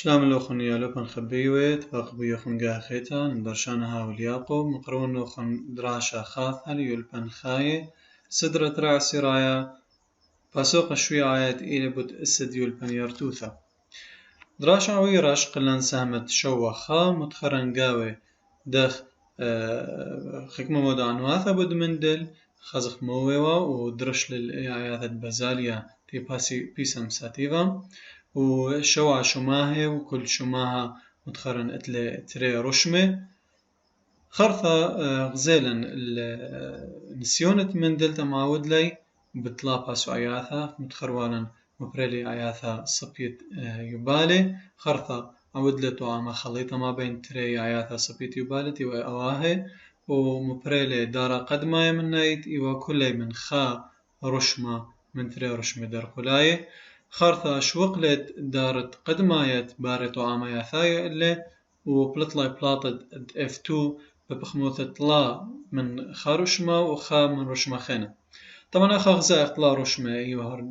سلام لوخن يالوبن خبيوت باقبيو خنقا خيتا ندرشانها والياقوب مقرون لوخن دراشا خاثة ليولبن خاية سدرة رعسي رايا فاسوق شوي عايت إلى بد إسد يولبن يرتوثا دراشا ويراش قلن سهمت شوا خا متخرن قاوي دخ خكمة مودعنواثا بد مندل خزخ مويوا ودرش للإعياثة بازاليا تي بيسم ساتيفا وشوع شماهي وكل شماها متخرن اتلي تري رشمة خرثة غزيلا نسيونة من دلتا معود لي بطلابها سو عياثة متخروالا مبريلي عياثة صبيت يبالي خرثة عود لي طعامة خليطة ما بين تري عياثة صبيت يبالي تي وأواهي ومبريلي دارا قدماي من نايت إيوا كلي من خا رشمة من تري رشمة دار قلاي خارثة شوقلت دارت قدمايت بارت وعامايا ثايا اللي وبلطلاي بلاطد F2 ببخموثة طلا من خارشمة وخا من رشمة خينة طبعا أخا غزاء طلا رشمة أيوه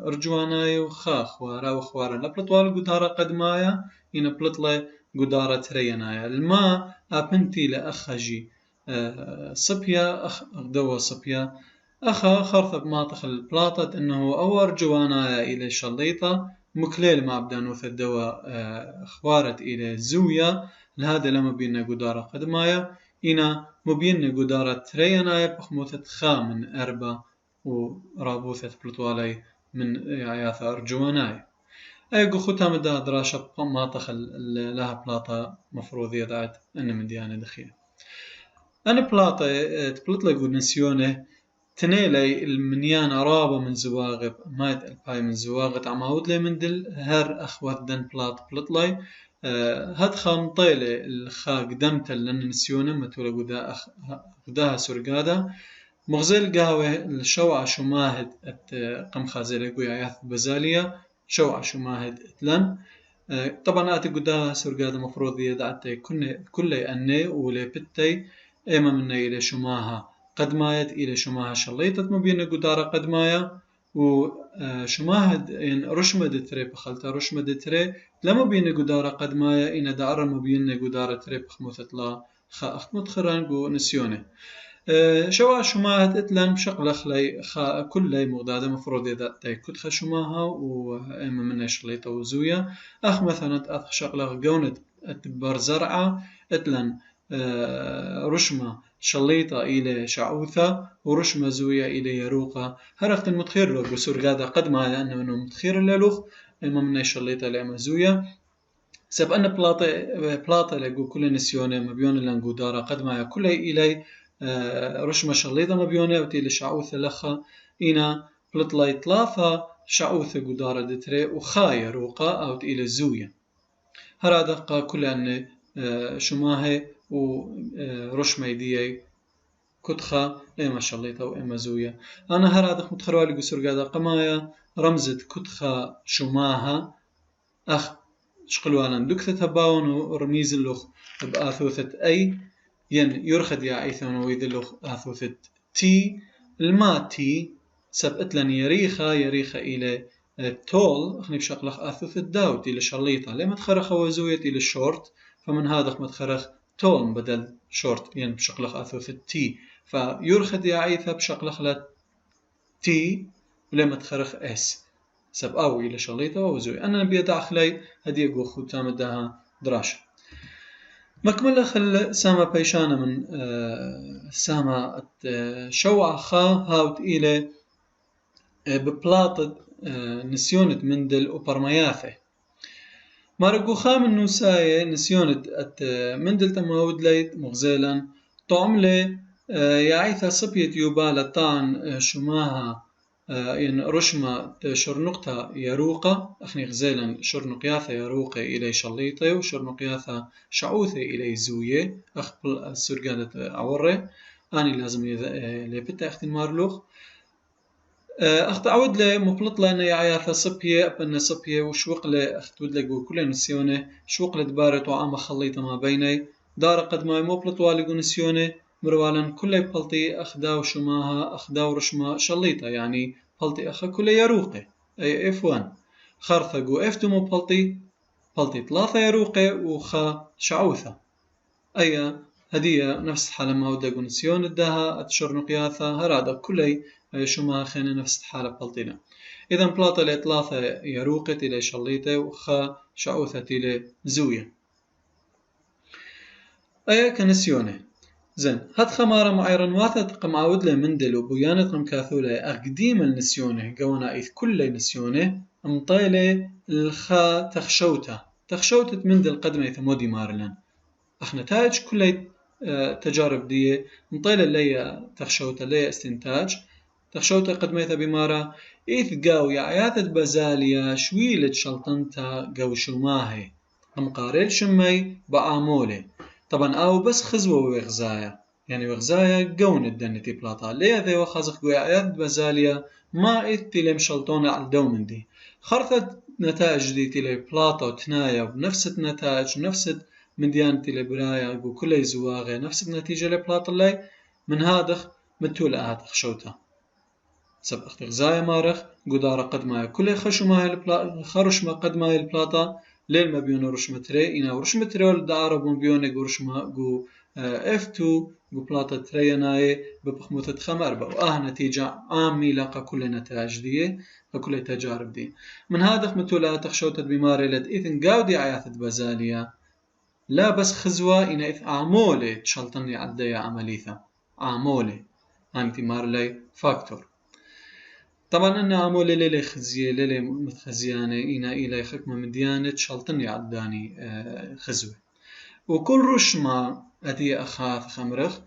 أرجواناي وخا خوارا وخوارا لبلطوال قدارة قدمايا إنا بلطلاي قدارة ترينايا الماء أبنتي لأخجي صبيا أخ دوا صبيا أخا خرثة بماطخ البلاطة إنه أور جوانا إلى شليطة مكليل مع بدانوث الدواء خوارت إلى زوية لهذا لما بينا قدارة قدمايا إنا مبينا قدارة ترينايا بخموثة خا من أربا ورابوثة بلطوالي من عياثة أرجوانايا أيقو خوتا مدى دراشة بماطخ لها بلاطة مفروضية دعت أن من ديانة دخيل أنا بلاطة تبلطلي قد نسيونه تنيلي المنيان عرابة من زواغب مايت الباي من زواغت عماود لي من دل هر أخوات دن بلطلي هاد خام طيلي الخا قدمت لن نسيونه متولا قداها سرقادة مغزل قهوة الشوعة شماهد قم خازيلي قوي عياث بزالية شوعة شماهد اتلن طبعا آتي قداها سرقادة مفروض يدعتي كلي أني ولي بتي إما مني إلي شماها قدمايت إلى شماها شليطت مبينة قدارة قدمايا وشماهد إن رشمة تري بخلتا رشمة تري لما بينة قدارة قدمايا إن دعرة مبينة قدارة تري بخموثة لا خا أخمت خران قو نسيونه شوا شماهد اتلان بشقلخ لي خا كل لي مغدادة مفروض إذا تايكد خا شماها وإما منها شليطة وزوية أخ مثلا أخ شقلخ قونت اتبار زرعة اتلان رشمة شليطة إلى شعوثة ورشمة زوية إلى يروقة هرخت المتخير له بسور قادة قد ما لأنه منه متخير اللوخ إما منه شليطة لأما زوية سب أن بلاطة لقو كل نسيونة مبيونة لنقو دارة قد ما كل إلي رشمة شليطة مبيونة وتيلي شعوثة لخا إنا بلطلي ثلاثة شعوثة قدارة دتري وخا يروقة أو إلى زوية هرا دقة كل أن شماهي ورشمة ديي كتخة إما شليطة وإما زوية أنا هرادخ متخروالي قسر قادة قمايا رمزة كتخة شماها أخ شقلوالا دكثة باون ورميز اللوخ بآثوثة أي ين يرخد يا عيثون ويذ اللوخ آثوثة تي الماء تي سبقت لن يريخة إلى تول أخني بشقلخ آثوثة داوت إلى شليطة لما تخرخ وزوية إلى الشورت فمن هذا متخرخ تول بدل شورت ين بشقلخ آثوثة تي فيرخد يا عيثة بشقلخ لا تي ولما تخرخ اس سب أو إلى شليطة وزوية أنا بيدع خلي هدي أقول ختام دها دراشة مكمل خل سامة بيشانة من سامة شوع خا هاوت إلى ببلاطة نسيونة مندل وبرمياثة مارقو خام النوساية نسيونة مندل تماود ليت مغزيلا طعملي يعيثا صبيت يوبالة طعن شماها ين رشمة شرنقتها يروقة أخني غزيلا شرنقياثا يروقة إلي شليطة وشرنقياثا شعوثة إلي زوية أخبل السرقادة عورة أني لازم لبتا أختي مارلوخ أخت عود لي مبلط لنا يا عياثا صبية أبنا صبية وشوق لي أخت ود لي كل نسيونه شوق لي دبارت وعام خليطة ما بيني دار قد ما مبلط والي نسيونه مروالا كل بلطي أخدا وشماها أخدا ورشما شليطة يعني بلطي أخا كل يروقي أي F1 خرثقو F2 بلطي بلطي 3 يروقة وخا شعوثة أي هدية نفس حالة ما ودا قنسيون الدها أتشر نقياثة هرادا كلي شما خينا نفس حالة بلطينا. إذا بلاطة لثلاثة يروقة إلى شليطة وخا شعوثة إلى زوية أي كنسيونة زين هاد خمارة معيرن واثة قمعود لي مندل وبيانة قم كاثولة أقديم النسيونة قونا إذ كل نسيونة مطيلة الخا تخشوتة مندل قدمة ثمودي مارلان أخ نتائج كل تجارب دي مطيلة لي تخشوتة لي استنتاج تخشوتة قدمة بمارة إذ قاو يعياثة بازاليا شويلة شلطنتا قاو شماهي مقارل شمي بآمولة طبعا أو بس خزوة وغزايا يعني وغزايا قون الدنتي بلاطا ليه ذي وخازق ويعياثة بازاليا ما إذ تلي مشلطونة على الدومن دي خرثت نتائج دي تلي بلاطا وتنايا بنفس النتائج نفس من ديانتي لبرايا وكل زواغي نفس النتيجة لبلاط اللي من هادخ متولة هات خشوتها سب أخت غزايا مارخ قدارة قدماء كل خرشما قدماء البلاطة ليل ما بيون رشمتري إنا ورشمتري والدعارة بيون قرشما قو F2 قو بلاطة تريناي ببخموثة خمربة نتيجة عامي لاقى كل نتائج دي وكل تجارب دي من هادخ متولة هات خشوتها بماري لد إذن قاودي عياثة بازاليا لا بس خزوة إنا إذ عامولة تشلطني عدية عمليثة عامولة أنتي مارلي فاكتور طبعا أنا عامولة للي خزية للي متخزيانة إنا إلي خكمة من ديانة تشلطني عداني خزوة وكل رشمة أدي أخاف خمرخ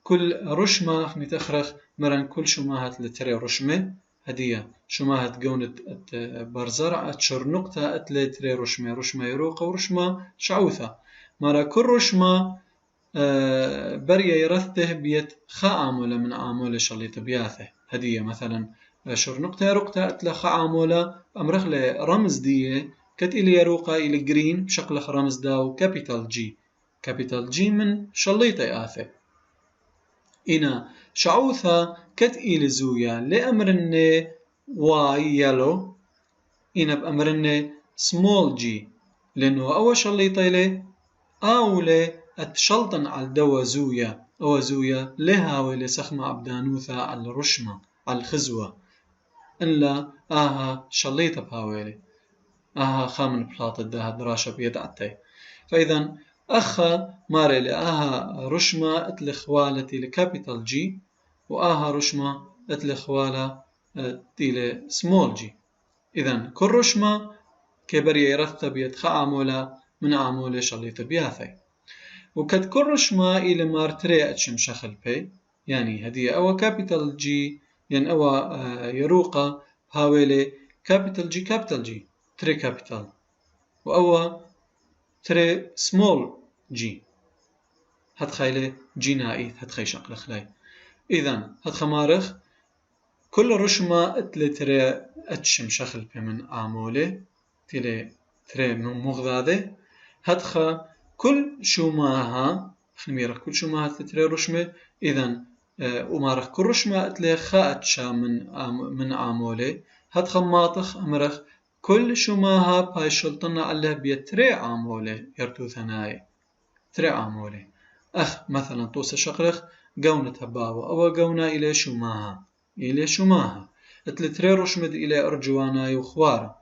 كل رشمة خني تخرخ مرن كل شماهات لتري رشمة هدية شماهات قونة برزرع أتشر نقطة أتلي تري رشمة يروقة ورشمة شعوثة مرة كل رشمة بريا يرثه بيت خا عامولة من عامولة شليط بياثه هدية مثلا شر نقطة يروقة أتلي خا عامولة أمرخ لي رمز دي كت إلي يروقة إلي جرين بشكل رمز داو كابيتال جي من شليطة آثه إنا شعوثة كت إلي زويا لأمرن واي يلو إنا بأمرن سمول جي لأنه أول شليطة إلي أولي أتشلطن على الدوا زويا أو زويا لها ولي سخمة عبدانوثة على الرشمة على الخزوة إلا شليطة بهاويلي خامن بلاطة ده دراشة بيدعتي فإذا أخا ماريلي رشمة اتلخوالتي لكابيتال جي رشمة اتلخوالة تيلي سمول جي إذا كل رشمة كبرية يرتب يتخا عامولة من عامولة شليطة بياثي وكد كل رشمة إلى مارتري أتشم شخل بي يعني هدية أو كابيتال جي يعني أو يروقة هاويلي كابيتال جي تري كابيتال وأو تري سمول جي هتخيلي جي نائث هتخي شقل خلاي إذن هتخمارخ كل رشمة اتلي تري أتشم شخل بي من عامولة تلي تري مغذاذة هتخا كل شماها خميرخ كل شماها تري رشمة إذن ومارخ كل رشمة اتلي خا أتشا من عامولة هتخماطخ أمرخ كل شماها باي شلطنا على بيتري عامولة يرتو ثناي تري عامولة مثلا توسى شقرخ قونة هباوة أو قونة إلى شماها اتلي تري رشمد إلى أرجوانا وخوارة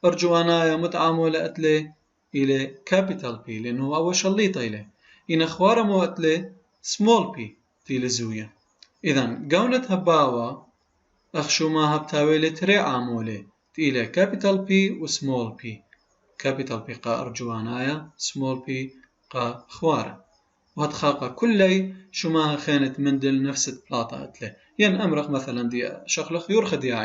أرجوانا متعاملة اتلي إلى كابيتال بي لأنه أول شليطة إليه إن خوارة مو اتلي سمول بي تيلي زوية إذن قونة هباوة شماها بتاويلة تري عامولة إلى كابيتال بي وسمول بي كابيتال بي قا أرجوانايا سمول بي قا خوارة وهتخاقا كلي شماها خانت مندل نفس بلاطة أتله ين أمرخ مثلا دي شخلخ يرخد يا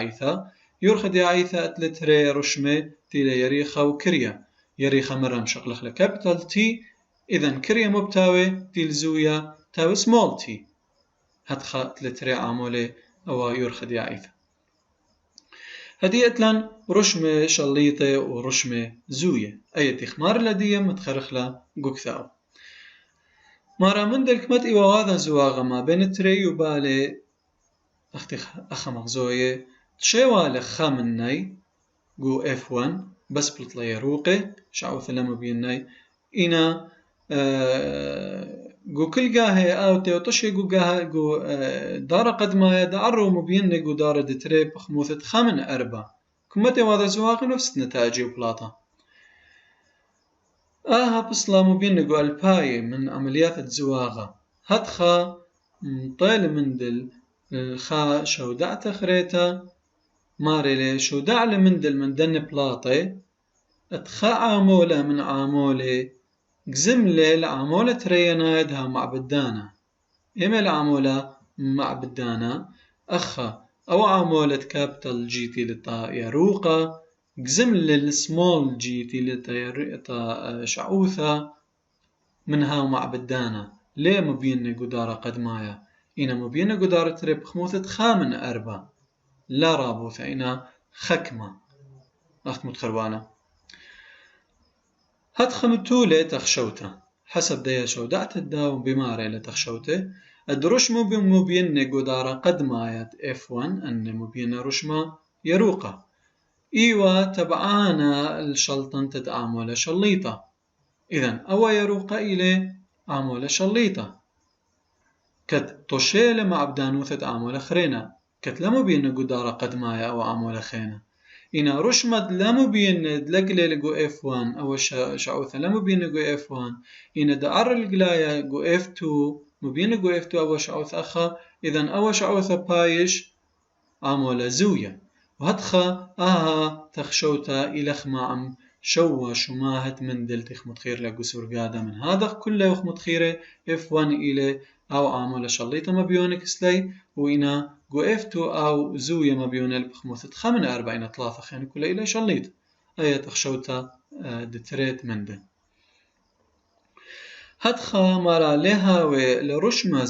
عيثة أتله تري رشمة تيلي يريخة وكريا يريخة مرم شخلخ لكابيتال تي إذن كريا مبتاوي تيل زويا تاوي سمول تي هتخا أتله تري عامولة أو يرخد يا عيثة هدي أتلان رشمة شليطة ورشمة زوية أي تخمار لديه متخرخلة قكثاو مارا من دلك مت إيوه زواغة ما بين التري وبالي أخا مغزوية تشيوالي خامناي قو F1 بس بلطلة يروقي شعوثة لما بيناي إنا جو كل جاهي أو تيوتشي جو جاه جو دار قد ما يدعرو مبين جو دار دتري بخموثة خمن أربع كمتي وهذا زواق نفس نتائج بلاطة بصلا مبين جو الباي من عمليات الزواغة هتخا طيل مندل خا شودع تخريتا ماريلي شودع لمندل من دن بلاطي اتخا عامولة من عامولة جزملي العامولة ترينايدها مع بدانا إما العامولة مع بدانا أخا أو عامولة كابيتال جي تي لتا يروقة جزملي السمول جي تي لتا شعوثة منها مع بدانا ليه مبين قدارة قدمايا إنا مبين قدارة تريب خموثة خامن أربع لا رابوثة إنا خكمة أخت متخربانة هاد خمتولة تخشوته حسب ديا شودعت الداوم بماري لتخشوته الدرش مبين قدارة قدمايات F1 أن مبين رشمة يروقة إيوة تبعانا الشلطن تتعامل شليطة إذن أو يروقة إلي عامولة شليطة كت طشيل مع بدانوثة عامولة خرينة كت لمو بين قدارة قدمايا أو عامولة خينة إنا رشمد لمو بين دلقلي لقو F1 أو شعوثة لمو بين قو F1 إنا دعر القلايا قو F2 مبين قو F2 أو شعوث أخا إذن أو شعوثة بايش عامولة زوية وهدخا تخشوتا إلخ معم شوى شماهة من دلتخ متخير لقو سورقادة من هذا كله يخ متخيرة F1 إلي أو عامولة شليطة مبيونك سلي وإنا قو F2 أو زوية مبيونة البخموثة خمن 43 خين كله إلي شليط أي تخشوتا دتريت من دل هدخا مرا لها ولرشمة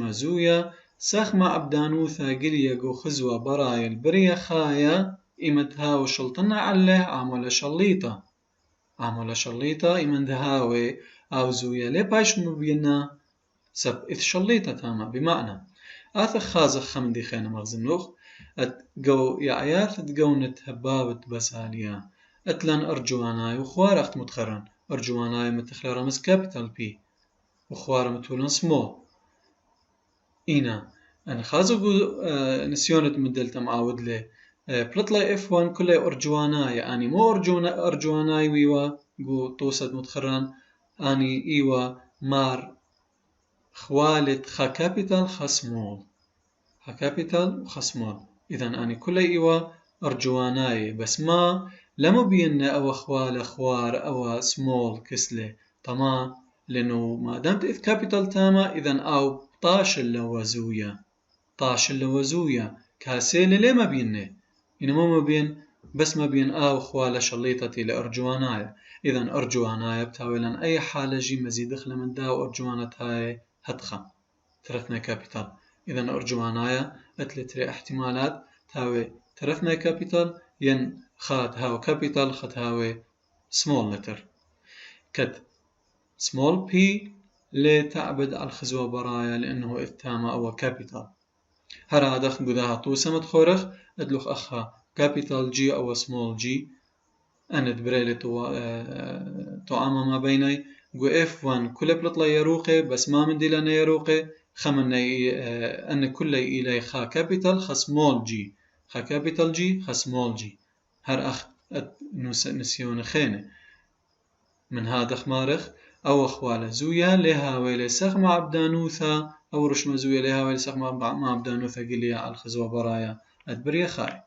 زوية سخمة عبدانوثا قليا قو خزوة براي البرية خايا إمتها وشلطنا عليه عامولة شليطة إمتها أو زوية لي باش مبينا سب إذ شليطة تاما بمعنى آثخ خازخ خمدي خينا مغزملوخ قو يعيات تقونت هبابت بساليا أتلن أرجواناي وخوار أخت متخرن أرجواناي متخلى رمز كابيتال بي وخوار متولن سمول إنا أنا خازو نسيونت مدلتا معاود لي بلطلي F1 كله أرجواناي يعني مو أرجواناي ويوا قو توسد متخرن أني إيوا مار خوالت خا كابيتال خسمول خا كابيتال وخسمول إذن أني كله إيوا أرجواناي بس ما لما بينا أو خوال خوار أو سمول كسلة طما لأنه ما دامت إذ كابيتال تاما إذن أو طاش اللوزوية كاسيلة ليه ما بينه إنما ما بين بس ما بين أو خوال شليطتي لأرجواناي إذن أرجواناي بتاويلا أي حالة جي مزيد دخل من دا وأرجوانتاي هدخا ترثنا كابيتال إذن أرجواناي أتلتري احتمالات تاوي ترثنا كابيتال ين خات هاو كابيتال خات هاو سمول لتر كت سمول بي ليه تعبد على الخزوة برايا لأنه إثامة أو كابيتال هرا دخل قدها طوسة متخورخ أدلوخ أخها كابيتال جي أو سمول جي أنا دبريلي طعامة ما بيني قو F1 كل بلطلة يروقي بس ما من ديلنا يروقي خمني أن كل إلي خا كابيتال خا سمول جي خا كابيتال جي خا سمول جي هر أخ نسيون خينة من هذا خمارخ أو أخوالة زويا لها ويلي سخمة عبدانوثا أو رشمة زويا لها ويلي سخمة مع عبدانوثا قليا على الخزوة برايا أدبريا خاي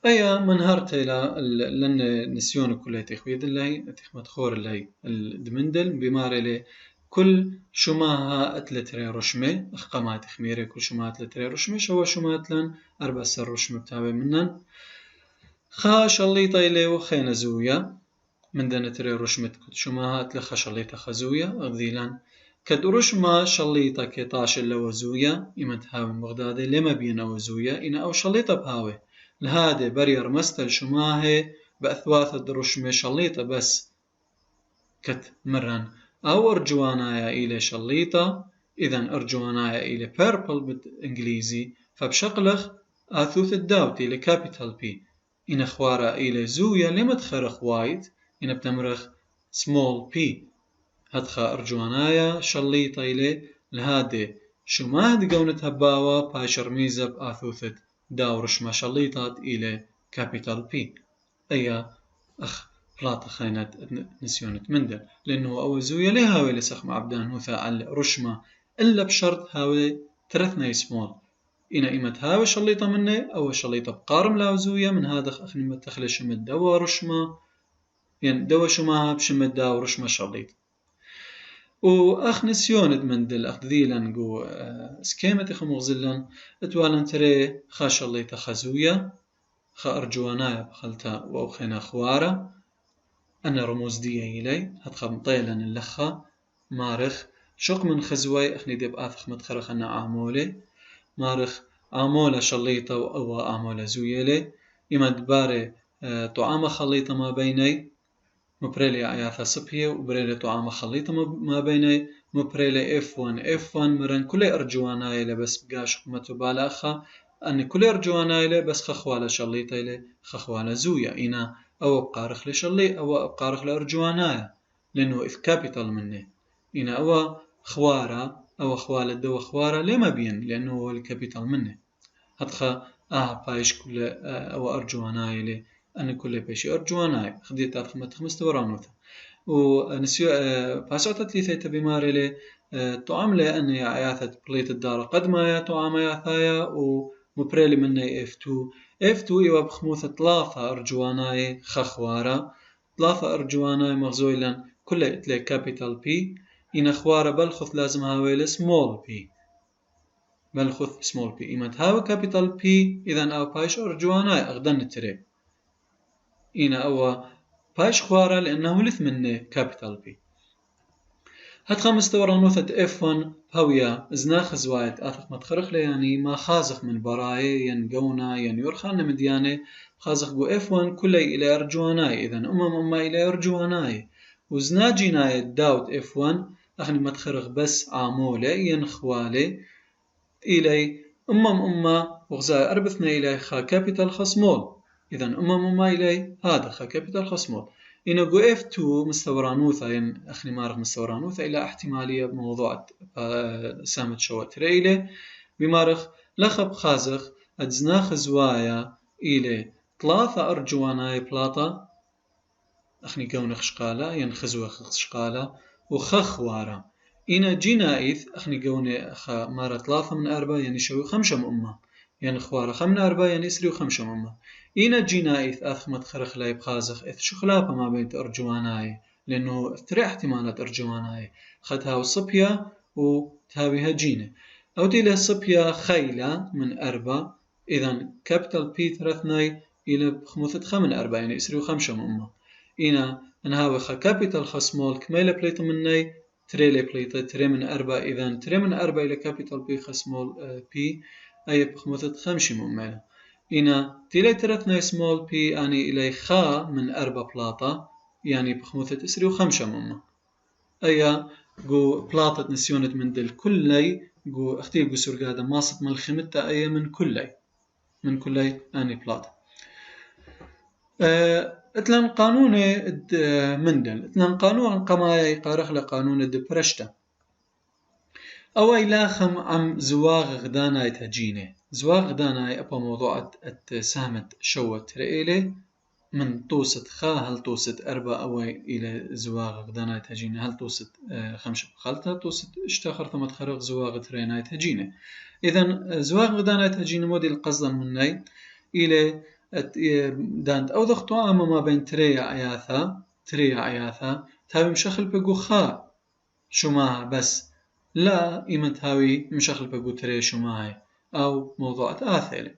أيا من هرتي لن نسيون كلها تخويد اللي تخمت خور اللي الدمندل بماري لي كل شماها أتلتري رشمة أخقما تخميري كل شماها أتلتري رشمة شو شماها لن 4 سر رشمة بتابع منن خا شليطة إلي وخينا زويا من دنتري رشمة شماها أتلخا شليطة خزويا أغذيلا كد رشمة شليطة كطاش اللوزويا إمتهاوي مغدادي لما بينا وزويا إنا أو شليطة بهاوي لهذا برير مستل شماهي بأثواث الرشمة شليطة بس كت مرن أو أرجوانايا إلى شليطة إذن أرجوانايا إلى purple بالإنجليزي فبشقلخ آثوث الداوتي لكابيتال بي إن خوارة إلى زويا لما تخرخ وايد إن بتمرخ small p هدخا أرجوانايا شليطة إلى لهادي شو ما هدي قونة هباوة باشر ميزة بآثوثة داورش ما شليطات إلى capital P أي أخ بلاطة خينات نسيونة مندل لأنه أول زويا ليه هاوي لسخ معبدان هو فعل رشمة إلا بشرط هاوي ترثنا سمول إنا إيمة هاوي شليطة مني أو شليطة بقارم لاو زويا من هذا أخني متخلي شمت دوا رشمة يعني دوا شماها بشمت داو رشمة شليط وأخ نسيونت مندل أخ ذيلن جو سكيمة إخو مغزلن اتوالن تري خا شليطة خزويا خا أرجوانايا بخلتا وأخينا خوارة أنا رموز دي إلي هتخا مطيلا اللخا مارخ شق من خزوي أخني ديب آثخ متخرخ أنا عامولي مارخ عامولة شليطة أو عامولة زويلي إما دباري طعام خليطة ما بيني مبريلي عياثة سبية وبريلي طعام خليطة ما بيني مبريلي F1 مرن كل أرجواناي لبس بقاش قمتو بالاخا أن كل أرجواناي لبس خخوالة شليطة إلي خخوالة زويا إنا أو بقارخ لشلي أو بقارخ لأرجواناي لأنه إذ كابيتال مني إنا أو خوارة أو خوالة دو خوارة لما بين لأنه هو الكابيتال مني هتخا بايش كل أو أرجواناي لي أن كل بيشي أرجواناي خديت أدخل مستورانوثا ونسيو باسوتت لي ثيتا بماري لي طعام لي أني عياثة بليت الدار قد ما طعام ياثايا ومبريلي مني F2 إيوا بخموثة ثلاثة أرجواناي خخوارة ثلاثة أرجواناي مغزويلا كل إتلي كابيتال بي إن خوارة بلخث لازم هاويل سمول بي بلخث سمول بي إما تهاوي كابيتال بي إذن أو بايش أرجواناي أغدن التري إنا أو بايش خوارة لأنه لث مني كابيتال بي هتخا مستورانوثة F1 هويا زناخ زوايد آثق متخرخ لي يعني ما خازخ من براي ينقونا ينيرخان مدياني خازخ بو F1 كلي إلى أرجواناي إذن أما إلى أرجواناي وزنا جيناي داوت F1 أخني متخرخ بس عامولي ينخوالي إلي أما وغزاي أربثنا إلي خا كابيتال خصمول إذن أما إلي هذا خا كابيتال خصمول إنه جو F2 مستورانوثا ين أخني مارغ مستورانوثا إلى احتمالية بموضوع سامت شوات ريلي بمارغ لخب خازخ أجزناخ زوايا إلى ثلاثة أرجواناي بلاطة أخني كونخ شقالة ينخزوه شقالة وخخوارة إنا جينايث أخني قوني أخا مارة ثلاثة من أربعة يعني شوي خمسة أمة يعني خوارة خمن أربعة يعني يسري وخمسة أمة إنا جينايث أثمت خرخ لاي بخازخ إث شو خلافة ما بين أرجواناي لأنه ترى احتمالات أرجواناي خدها وصبيا وتهاويها جينة أو تيلها صبيا خيلة من أربعة إذن كابيتال بي ثلاثناي إلى بخموثة خمن أربعة يعني يسري وخمسة أمة إنا نهاوي خا كابيتال خصمول كميلة بليتو مني تريلي بليتو تري من أربعة إذن تري من أربعة إلى كابيتال بي خصمول بي أي بخموثة خمسة مميلة إنا تيلي ترثنا سمول بي أني إلي خا من أربعة بلاطة يعني بخموثة إسري وخمسة ممة أي جو بلاطة نسيونة من دل كلي جو اختي جو سرقادة ماصت من الخمتة أي من كلي أني بلاطة اتلان قانون مندل اتلان قانون قمايا يقارخ لقانون الدبرشتا أو إلاخم عم زواغ غدانا يتهجينه زواغ غدانا أبا موضوع سامت شوت رئيلي من توست خا هل توست أربعة أو إلى زواغ غدانا يتهجينه هل توست خمسة بخلطة توست اشتاخر ثم تخرج زواغ ترينا يتهجينه إذن زواغ غدانا يتهجينه مودي القصد مني إلى دانت أو ضغطوا أما ما بين تريا عياثا تابي مشخل بقو خا شو معها بس لا إيمة هاوي مشخل بقو تري شو معي أو موضوعات آثالي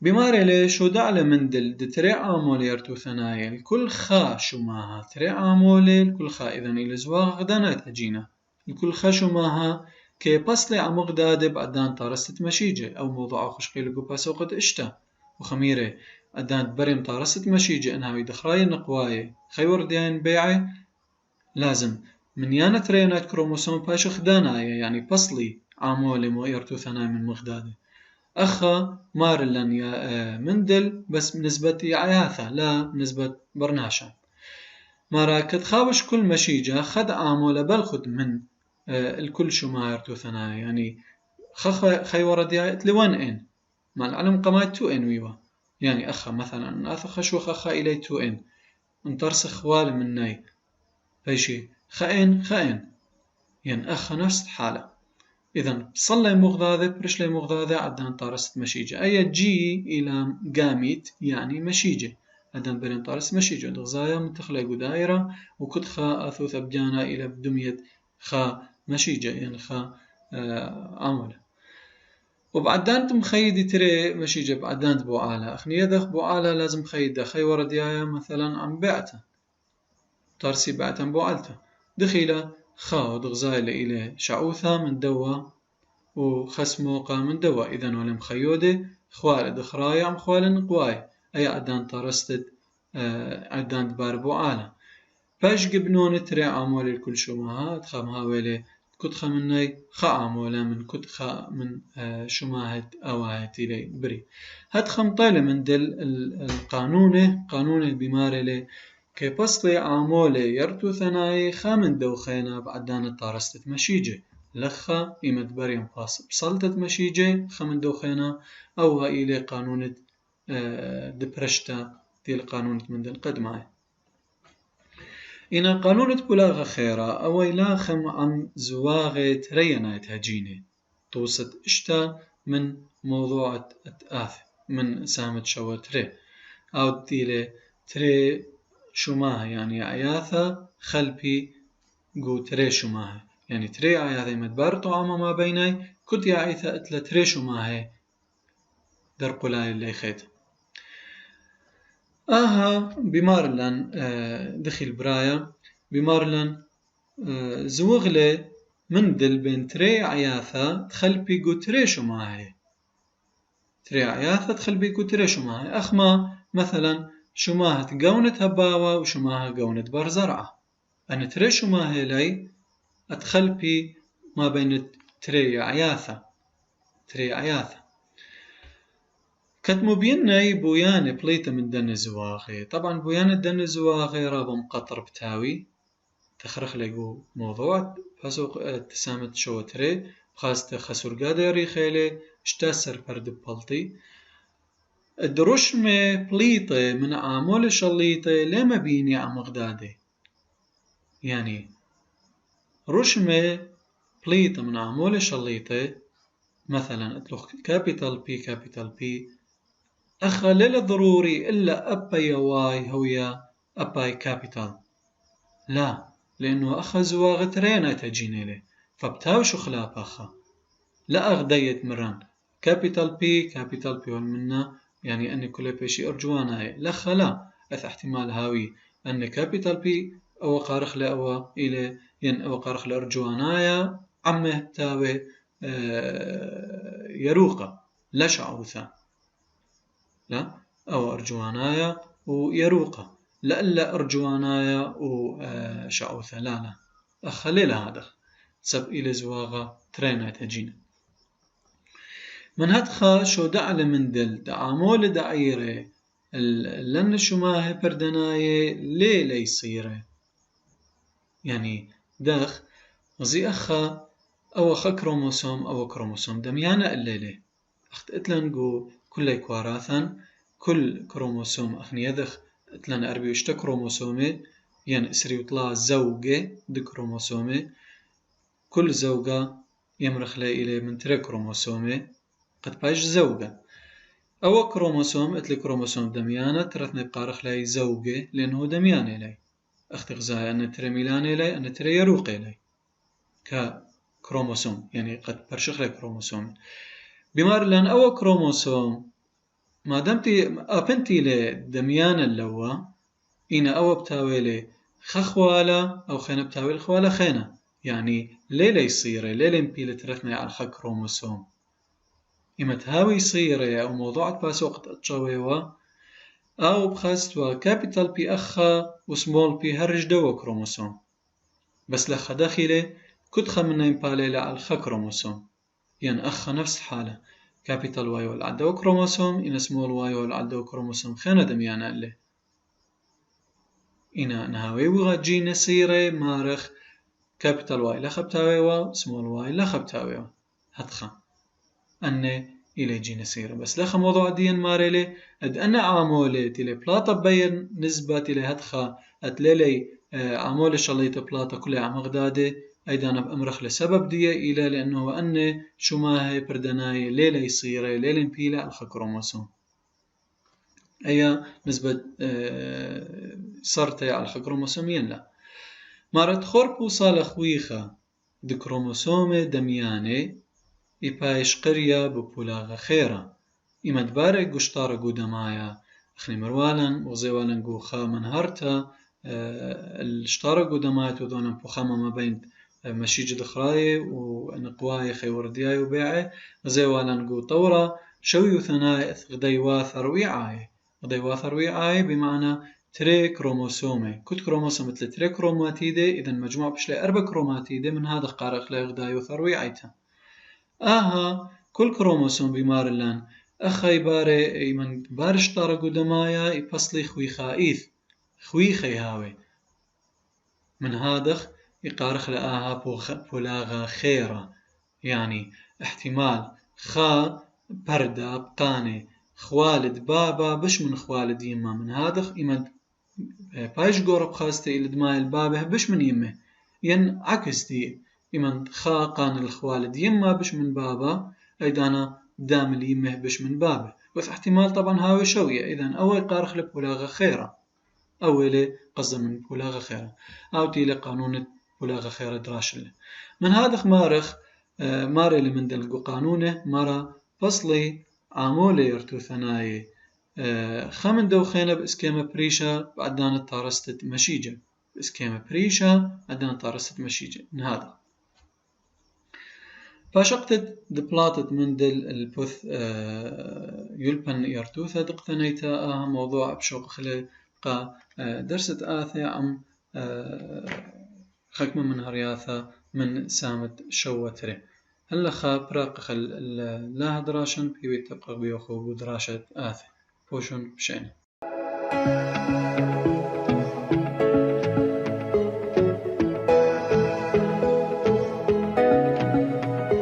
بماري لي شو دعلة مندل دي تري عامولي يرتو ثنايا الكل خا شو معها تري عامولي الكل خا إذن إلى زواغ غدانا تهجينا الكل خا شو معها كي بصلي عمق دادب بعدان طارست مشيجة أو موضوع خشقي لقو باسوقت إشتا وخميرة أدان بريم طارست مشيجة إنها يدخراي النقواي خيور ديان بيعي لازم من يانا ترينات كروموسوم باش خدانايا يعني بصلي عامولي مو يرتو ثناي من مغدادة أخا مارلن يا مندل بس بنسبة عياثة لا بنسبة برناشا مارا كتخاوش كل مشيجة خد عامولة بلخد من الكل شو مايرتو ثنايا يعني خي ورد يا لوان إن مع العلم قمايت تو إن ويوا يعني أخا مثلا أثخ شوخ أخا إلي تو إن انترس خوال من ناي فيشي خائن خائن يعني أخا نفس الحالة إذا صلي مغضاضة برشلي مغضاضة عدان طارست مشيجة أي جي إلى قاميت يعني مشيجة عدان برين طارست مشيجة دغزايا متخلق دائرة وكد خا أثوث بجانا إلى بدمية خا مشيجة يعني خا عمله وبعدان تمخيدي تري مشيجة بعدان بو آلة أخني يدخ بو آلة لازم خيدة خي ورديايا مثلا عم بعته طارسي بعتا بو آلته دخيلة خا ودغزايا إلى شعوثة من دوا وخسموقا من دوا إذن ولم خيودة خوال دخرايا عم خوال قواي أي عدان طارستد عدان دبار آلة باش قبنون تري عامول الكل شماها تخامها ويلي كد خمناي خا عامولا من كد خا من شماهت أواهت إلي بري هاد خمطالة من دل قانون بمارلي كي بصلي عامولي يرتو ثناي خا من دوخينا بعدان طارستت مشيجة لخا إيمت بريم باس بصلتت مشيجة خا من دوخينا أو هايلي قانون دبرشتا ديال قانون من دل قدماي إن قانون بلاغة خيرا أو إلا خم عن زواغة رينايت هجينة توسط إشتا من موضوع التآث من سامة شوى تري أو تيلي تري شماها يعني عياثة خلبي قو تري شماها يعني تري عياثة مدبر طعام ما بيني كنت يعيثة اتلا تري شماها در قلاي اللي خيت بمارلن دخل برايا بمارلن زوغلي من دل بين تري عياثة تخل بيقو تري شماهي تري عياثة تخل بيقو تري شماهي أخما مثلا شماهة قونة هباوة وشماهة قونة برزرعة أنا تري شماهي لي أتخل بي ما بين تري عياثة كتمو بيناي بويانة بليتة من دن زواغي طبعا بويانة دن زواغي رابا مقطر بتاوي تخرخ لقو موضوع فاسوق تسامت شو تري خاصة خسر قادري خيلي اشتاسر فرد بلطي الدروشمة بليطة من عامول شليطة لما بيني عم غدادي يعني رشمة بليطة من عامول شليطة مثلا اطلق كابيتال بي أخا لا ضروري إلا أباي واي هويا أباي كابيتال لا لأنه أخا زواغة رينا تجيني له فبتاوشو خلاف أخا لا أغديت مران كابيتال بي والمنا يعني أن كل بيشي أرجوانا هي لخا لا أث احتمال هاوي أن كابيتال بي أو قارخ لأوا إلى ين أو قارخ لأرجوانايا عمه تاوي يروقة لا شعوثا لا أو أرجوانايا ويروقة لا أرجوانايا وشعوثة لا أخلي هذا سب إلى زواغة ترينا تجينا من هدخا شو دعل من دل دعامول دعيرة لن شماه بردناية لي يصيره يعني داخ غزي أخا أو أخا كروموسوم دميانا الليلة أخت إتلنقو كل كواراثا كل كروموسوم أخني يدخ إتلن أربي وشتا كروموسومي يعني إسري وطلع زوجة دي كروموسومي كل زوجة يمرخ لي إلي من تري كروموسومي قد باش زوجة أو كروموسوم إتلي كروموسوم دميانا ترثني بقارخ لي زوجة لأنه دميان إلي أخت غزايا أن تري ميلان إلي أن تري يروق إلي ككروموسوم يعني قد برشخ لي كروموسوم بمار لان أو كروموسوم ما دمتي أبنتي لدميان اللوا إنا أو بتاويلي خخوالة أو خينا بتاويل خوالة خينا يعني ليلة يصير ليلة مبيلة ترثنا على خك كروموسوم إما تهاوي يصير أو موضوع باسوقت أتشويوا أو بخاستوا كابيتال بي أخا وسمول بي هرج دوا كروموسوم بس لخا داخله كدخا من ينبالي على الخا كروموسوم يعني أخا نفس حالة كابيتال واي والعدو كروموسوم إن سمول واي والعدو كروموسوم خانة دميانا اللي إنا نهاوي وغا جي نسيرة مارخ كابيتال واي لخبتاوي سمول واي لخبتاوي هتخا أن إلى جي نسيرة بس لخ موضوع دين مارلي أد أنا عامولة تلي بلاطة بين نسبة تلي هتخا أتللي عامولة شليت بلاطة كلها عمغدادة أيضا بأمرخ لسبب دي إلى لأنه أن شو ما هي بردناي ليلة يصير ليلة نبيلة على الكروموسوم أي نسبة صرتي على الكروموسومين لا مارت خوربو صال خويخة دي كروموسومة دميانة إبايش قرية ببولاغة خيرة إما دبارك قشطارة قدمايا أخني مروالا وغزيوالا قوخا منهارتا الشطارة قدمايا تودونا بوخامة ما بين مشيج دخراي ونقواي خيوردياي وبيعي غزيوالا قو طورة شوي ثناء غديواثر ويعاي غديواثر ويعاي بمعنى تري كروموسومي كت كروموسوم مثل تري كروماتيدة إذا مجموع بشلي 4 كروماتيدة من هذا قارق لي غدايوثر ويعايتا كل كروموسوم بمار اللان أخي باري من بارش طار قدمايا يبصلي خويخائيث خويخي هاوي من هادخ يقارخ بولاغا خيرة يعني احتمال خا بردا بقاني خوالد بابا بش من خوالد يما من هادخ إمد بايش قورب خاستي إلى دماء البابه بش من يمه ين عكس دي إمن خا قان الخوالد يما بش من بابا أيضانا دام اليمه بش من بابه بس احتمال طبعا هاوي شوية إذن أول قارخ لبولاغة خيرة أولي قصد من بولاغة خيرة أو تيلي قانون بولاغة خيرة دراشل من هذا مارخ ماري اللي من دلقو قانونه مرة فصلي عامولي يرتو ثناي خمن دوخينا بإسكيمة بريشة بعدان الطارستة مشيجة بإسكيمة بريشة بعدان طارستة مشيجة من هذا فشقتت دبلاتت من دل البث يلبن يرتوثا دقتنيتا موضوع بشوق خلقا درست آثي عم خكمة من هرياثا من سامت شوتري هلا خا براق خل لا دراشن بيوي تبقى بيوخو دراشة آثي بوشن بشين